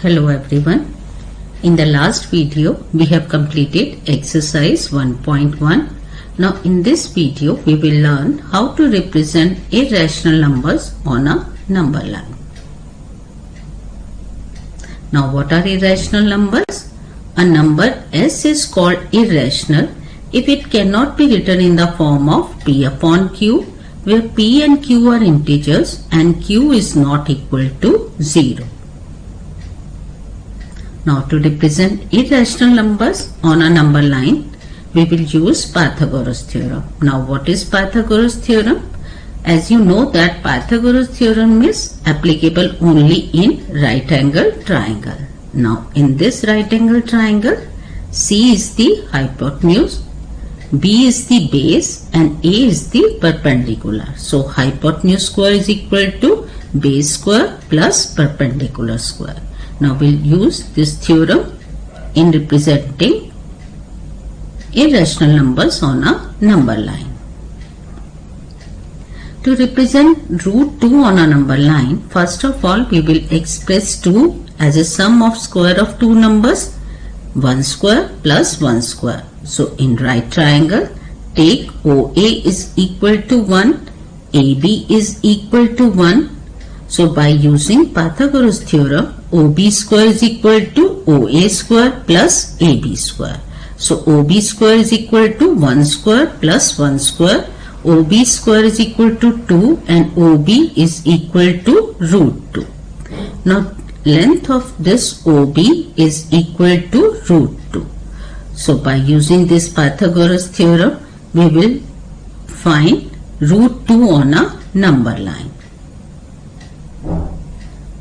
Hello everyone. In the last video we have completed exercise 1.1. Now in this video we will learn how to represent irrational numbers on a number line. Now what are irrational numbers? A number S is called irrational if it cannot be written in the form of P upon Q, where P and Q are integers and Q is not equal to 0. Now to represent irrational numbers on a number line, we will use Pythagoras theorem. Now what is Pythagoras theorem? As you know that Pythagoras theorem is applicable only in right angle triangle. Now in this right angle triangle, C is the hypotenuse, B is the base and A is the perpendicular. So hypotenuse square is equal to base square plus perpendicular square. Now we'll use this theorem in representing irrational numbers on a number line. To represent root 2 on a number line, first of all we will express 2 as a sum of square of two numbers, 1 square plus 1 square. So in right triangle, take OA is equal to 1, AB is equal to 1. So by using Pythagoras theorem, OB square is equal to OA square plus AB square. So OB square is equal to 1 square plus 1 square. OB square is equal to 2 and OB is equal to root 2. Now length of this OB is equal to root 2. So by using this Pythagoras theorem, we will find root 2 on a number line.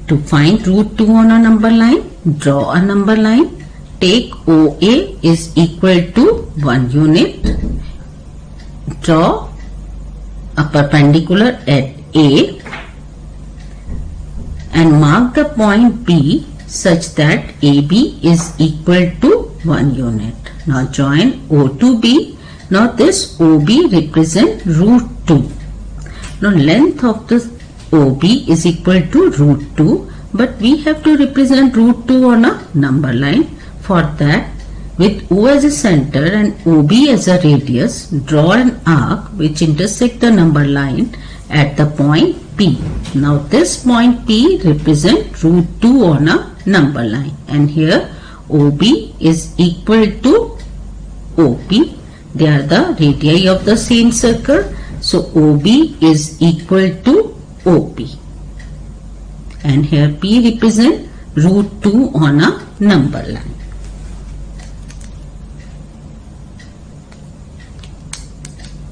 To find root 2 on a number line, draw a number line. Take OA is equal to 1 unit. Draw a perpendicular at A and mark the point B such that AB is equal to 1 unit. Now join O to B. Now this OB represents root 2. Now length of this OB is equal to root 2, but we have to represent root 2 on a number line. For that, with O as a center and OB as a radius, draw an arc which intersects the number line at the point P. Now this point P represents root 2 on a number line, and here OB is equal to OP. They are the radii of the same circle. So OB is equal to OP, and here P represents root 2 on a number line.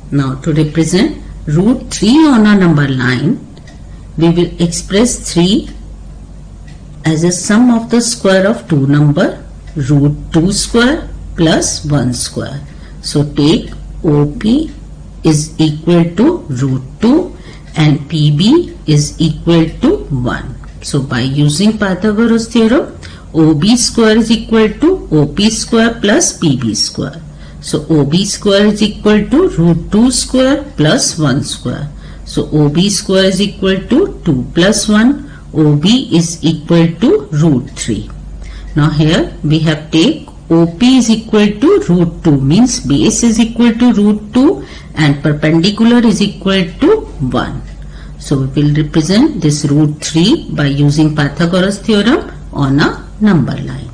Now to represent root 3 on a number line, we will express 3 as a sum of the square of two numbers, root 2 square plus 1 square. So take OP is equal to root 2 and PB is equal to 1. So by using Pythagoras theorem, OB square is equal to OP square plus PB square. So OB square is equal to root 2 square plus 1 square. So OB square is equal to 2 plus 1. OB is equal to root 3. Now here we have take OP is equal to root 2, means base is equal to root 2 and perpendicular is equal to 1. So we will represent this root 3 by using Pythagoras theorem on a number line.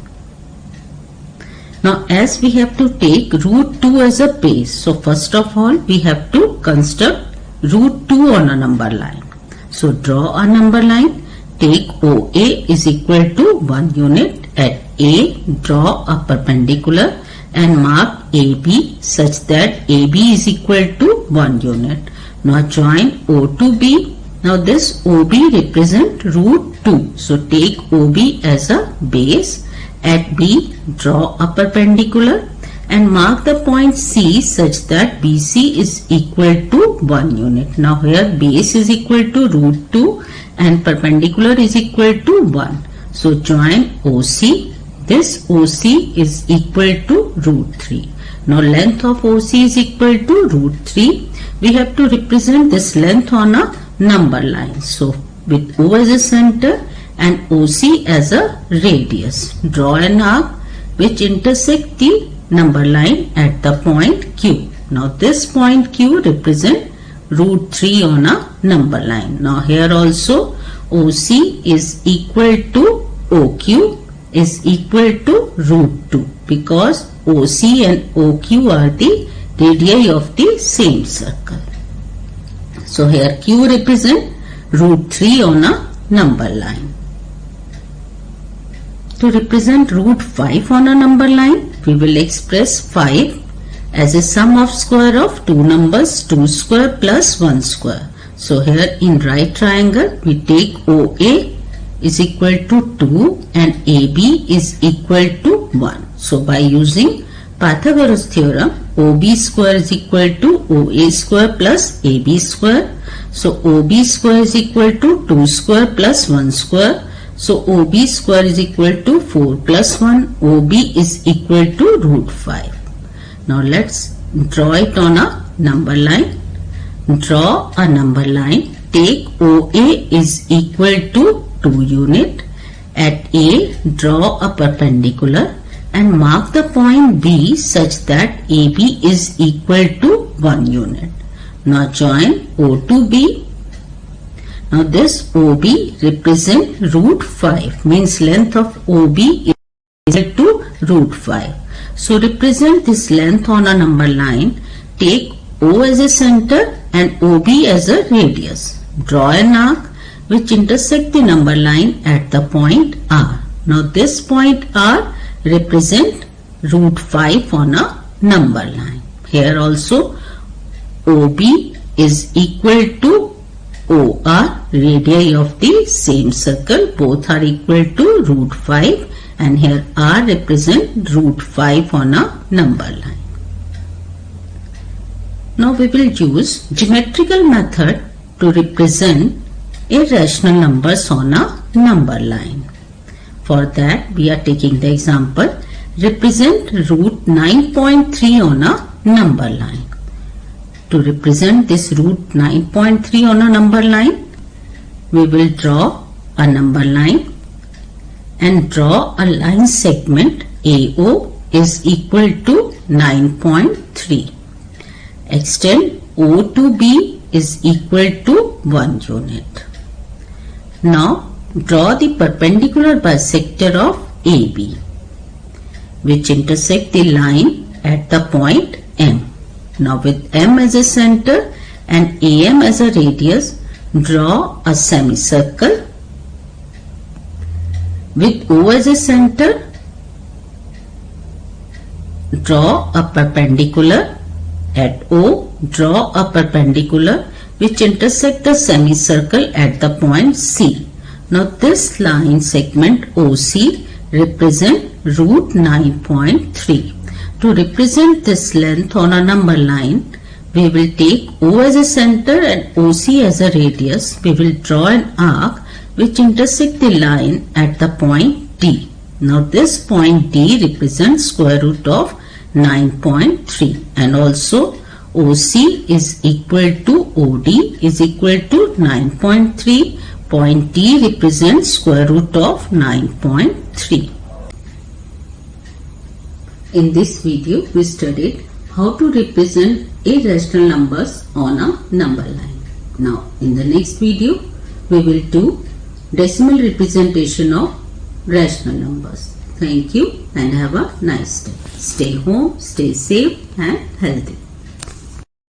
Now as we have to take root 2 as a base, so first of all we have to construct root 2 on a number line. So draw a number line. Take OA is equal to 1 unit. At A, draw a perpendicular and mark AB such that AB is equal to 1 unit. Now join O to B. Now this OB represents root 2. So take OB as a base. At B, draw a perpendicular and mark the point C such that BC is equal to 1 unit. Now here base is equal to root 2 and perpendicular is equal to 1. So join OC. This OC is equal to root 3. Now length of OC is equal to root 3. We have to represent this length on a number line. So with O as a center and OC as a radius. Draw an arc which intersect the number line at the point Q. Now this point Q represent root 3 on a number line. Now here also OC is equal to OQ is equal to root 2 because OC and OQ are the radii of the same circle. So here Q represent root 3 on a number line. To represent root 5 on a number line, we will express 5 as a sum of square of two numbers 2 square plus 1 square. So here in right triangle we take OA is equal to 2 and AB is equal to 1. So by using Pythagoras theorem, OB square is equal to OA square plus AB square. So OB square is equal to 2 square plus 1 square. So OB square is equal to 4 plus 1. OB is equal to root 5. Now let's draw it on a number line. Draw a number line. Take OA is equal to 2 unit. At A, draw a perpendicular and mark the point B such that AB is equal to 1 unit. Now join O to B. Now this OB represent root 5 means length of OB is equal to root 5. So represent this length on a number line. Take O as a center and OB as a radius. Draw an arc which intersect the number line at the point R. Now this point R represent root 5 on a number line. Here also OB is equal to OR, radii of the same circle. Both are equal to root 5 and here R represent root 5 on a number line. Now we will use geometrical method to represent irrational numbers on a number line. For that we are taking the example represent root 9.3 on a number line. To represent this root 9.3 on a number line, we will draw a number line and draw a line segment AO is equal to 9.3. Extend O to B is equal to 1 unit. Now draw the perpendicular bisector of AB which intersect the line at the point M. Now with M as a center and AM as a radius, draw a semicircle. With O as a center, draw a perpendicular. At O, draw a perpendicular which intersect the semicircle at the point C. Now this line segment OC represent root 9.3. To represent this length on a number line, we will take O as a center and OC as a radius. We will draw an arc which intersect the line at the point D. Now this point D represents square root of 9.3 and also OC is equal to OD is equal to 9.3. Point D represents square root of 9.3. In this video, we studied how to represent irrational numbers on a number line. Now, in the next video, we will do decimal representation of rational numbers. Thank you and have a nice day. Stay home, stay safe and healthy.